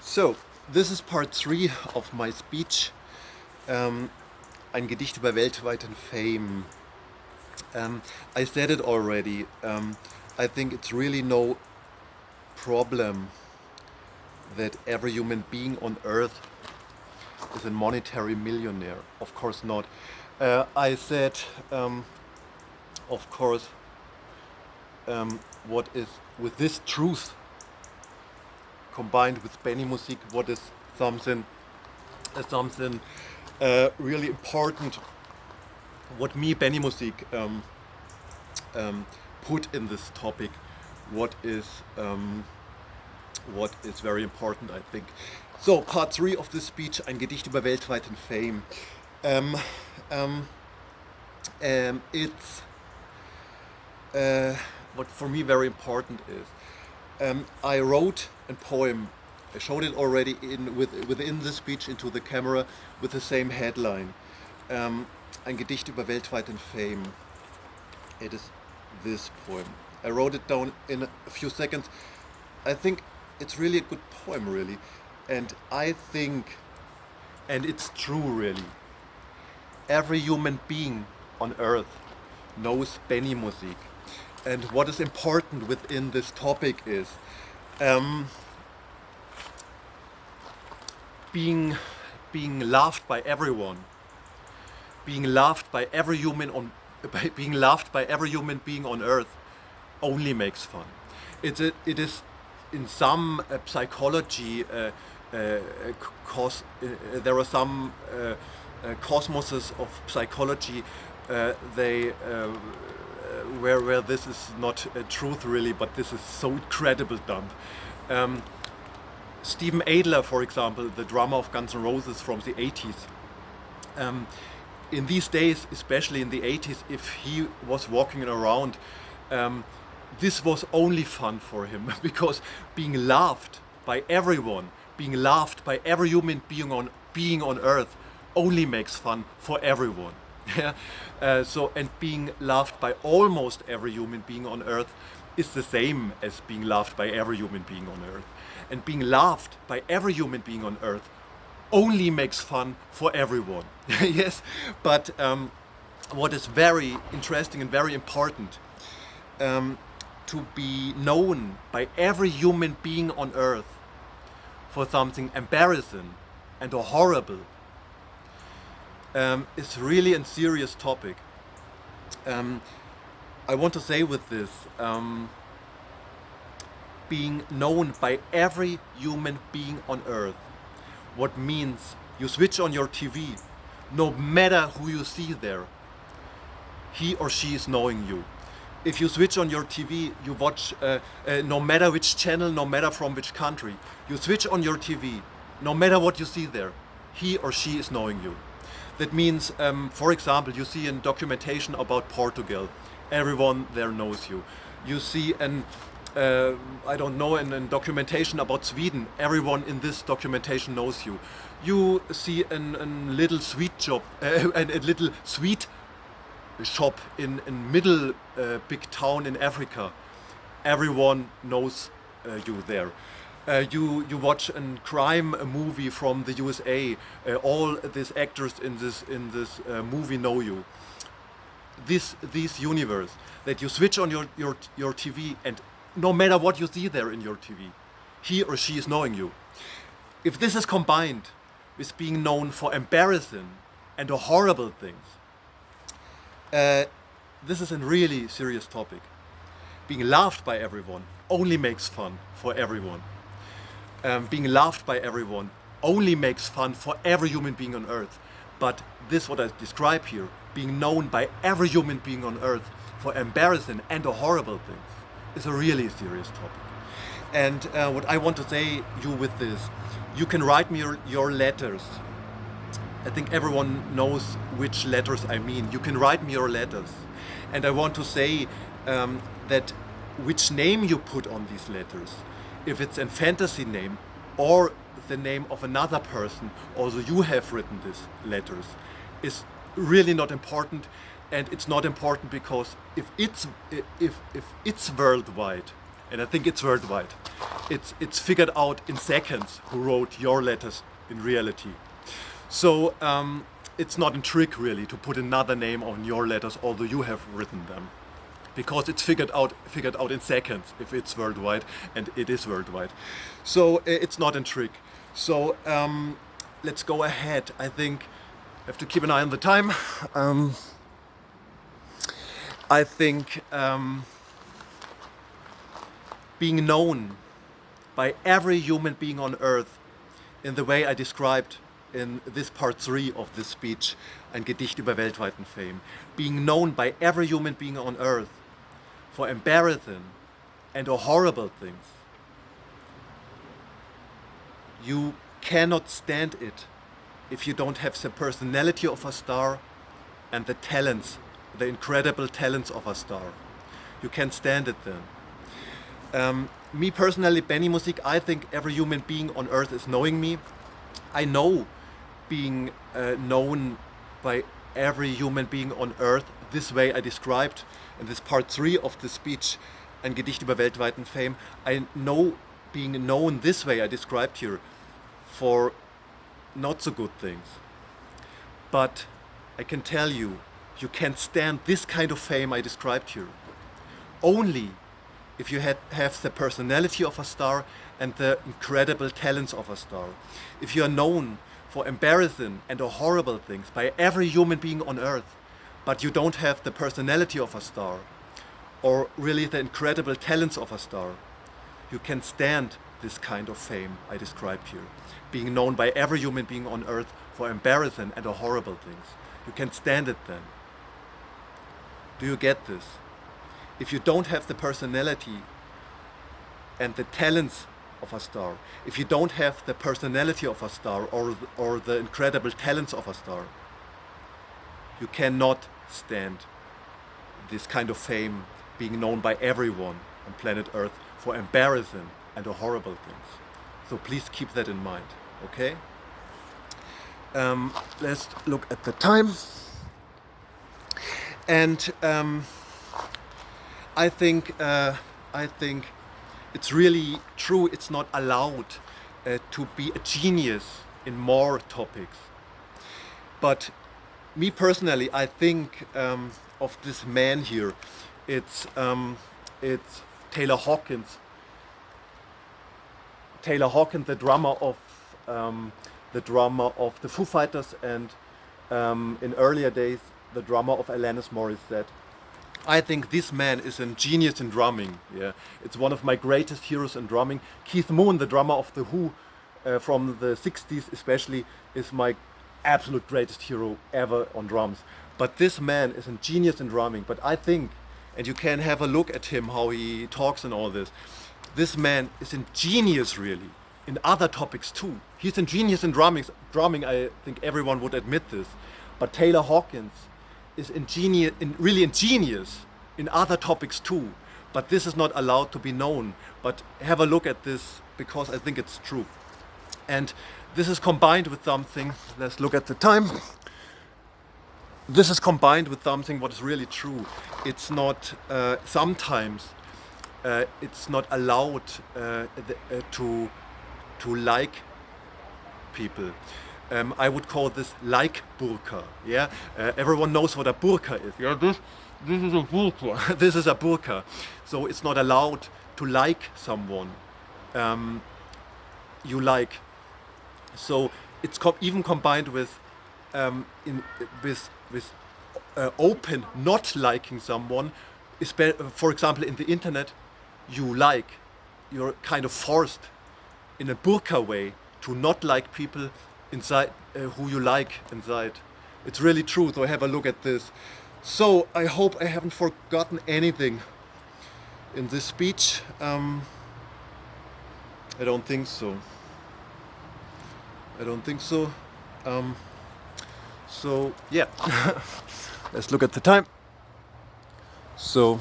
So, this is part 3 of my speech. Ein Gedicht über weltweiten Fame. I said it already. I think it's really no problem that every human being on earth is a monetary millionaire. Of course not. I said, of course, what is with this truth combined with Benimusik, what is something really important. What me Benimusik put in this topic, what is very important, I think. So, part 3 of this speech, ein Gedicht über weltweiten Fame. It's what for me very important is. I wrote a poem. I showed it already within the speech into the camera with the same headline. Ein Gedicht über weltweiten Fame. It is this poem. I wrote it down in a few seconds. I think it's really a good poem, really. And I think, and it's true, really, every human being on earth knows Benimusik. And what is important within this topic is being loved by everyone, being loved by every human being on earth only makes fun. It is in some psychology. There are some cosmoses of psychology. Where this is not a truth really, but this is so incredible dumb. Steven Adler, for example, the drummer of Guns N' Roses from the 80s, in these days, especially in the 80s, if he was walking around, this was only fun for him because being loved by everyone, being loved by every human being on earth only makes fun for everyone. And being loved by almost every human being on earth is the same as being loved by every human being on earth. And being loved by every human being on earth only makes fun for everyone. Yes, but what is very interesting and very important, to be known by every human being on earth for something embarrassing and horrible is really a serious topic. I want to say with this, being known by every human being on earth, what means you switch on your TV, no matter who you see there, he or she is knowing you. If you switch on your TV, you watch, no matter which channel, no matter from which country, you switch on your TV, no matter what you see there, he or she is knowing you. That means, for example, you see a documentation about Portugal. Everyone there knows you. You see a documentation about Sweden. Everyone in this documentation knows you. You see a little sweet shop, a little sweet shop in middle big town in Africa. Everyone knows you there. You watch a crime movie from the USA. All these actors in this movie know you. This universe that you switch on your TV, and no matter what you see there in your TV, he or she is knowing you. If this is combined with being known for embarrassing and horrible things, this is a really serious topic. Being loved by everyone only makes fun for everyone. Being loved by everyone only makes fun for every human being on earth. But this, what I describe here, being known by every human being on earth for embarrassing and horrible things, is a really serious topic. And what I want to say you with this, you can write me your letters. I think everyone knows which letters I mean. You can write me your letters. And I want to say that which name you put on these letters, if it's a fantasy name or the name of another person, also you have written these letters, is really not important. And it's not important because if it's worldwide, and I think it's worldwide. It's figured out in seconds who wrote your letters in reality. So it's not a trick really to put another name on your letters, although you have written them, because it's figured out in seconds if it's worldwide, and it is worldwide. So it's not a trick. So let's go ahead. I think I have to keep an eye on the time. I think being known by every human being on earth in the way I described in this part 3 of this speech, ein Gedicht über weltweiten Fame. Being known by every human being on earth for embarrassing and horrible things. You cannot stand it if you don't have the personality of a star and the talents, the incredible talents of a star. You can't stand it then. Me personally, Benimusik, I think every human being on earth is knowing me. I know being known by every human being on earth this way I described in this part 3 of the speech, ein Gedicht über weltweiten Fame. I know being known this way I described here for not so good things. But I can tell you, you can't stand this kind of fame I described here. Only if you have the personality of a star and the incredible talents of a star. If you are known for embarrassing and horrible things by every human being on earth, but you don't have the personality of a star or really the incredible talents of a star, you can stand this kind of fame I described here. Being known by every human being on earth for embarrassing and horrible things. You can stand it then. Do you get this? If you don't have the personality and the talents of a star, if you don't have the personality of a star or the incredible talents of a star, you cannot stand this kind of fame, being known by everyone on planet Earth for embarrassing and horrible things. So please keep that in mind, okay? Let's look at the time. And I think it's really true. It's not allowed to be a genius in more topics. But me personally, I think of this man here. It's Taylor Hawkins. Taylor Hawkins, the drummer of the Foo Fighters, and in earlier days the drummer of Alanis Morissette. I think this man is a genius in drumming. Yeah, it's one of my greatest heroes in drumming. Keith Moon, the drummer of the Who, from the 60s especially, is my absolute greatest hero ever on drums. But this man is a genius in drumming. But I think, and you can have a look at him, how he talks and all this, this man is a genius really in other topics too. He's a genius in drumming. I think everyone would admit this. But Taylor Hawkins is really ingenious in other topics too. But this is not allowed to be known. But have a look at this, because I think it's true. And this is combined with something. Let's look at the time. This is combined with something what is really true. It's not sometimes it's not allowed to like people. I would call this like burqa. Yeah, everyone knows what a burqa is. Yeah, this is a burqa. This is a burqa. So it's not allowed to like someone you like. So it's even combined with open not liking someone. For example, in the internet, you're kind of forced in a burqa way to not like people inside who you like inside. It's really true. So have a look at this. So I hope I haven't forgotten anything in this speech. I don't think so. So yeah, let's look at the time. So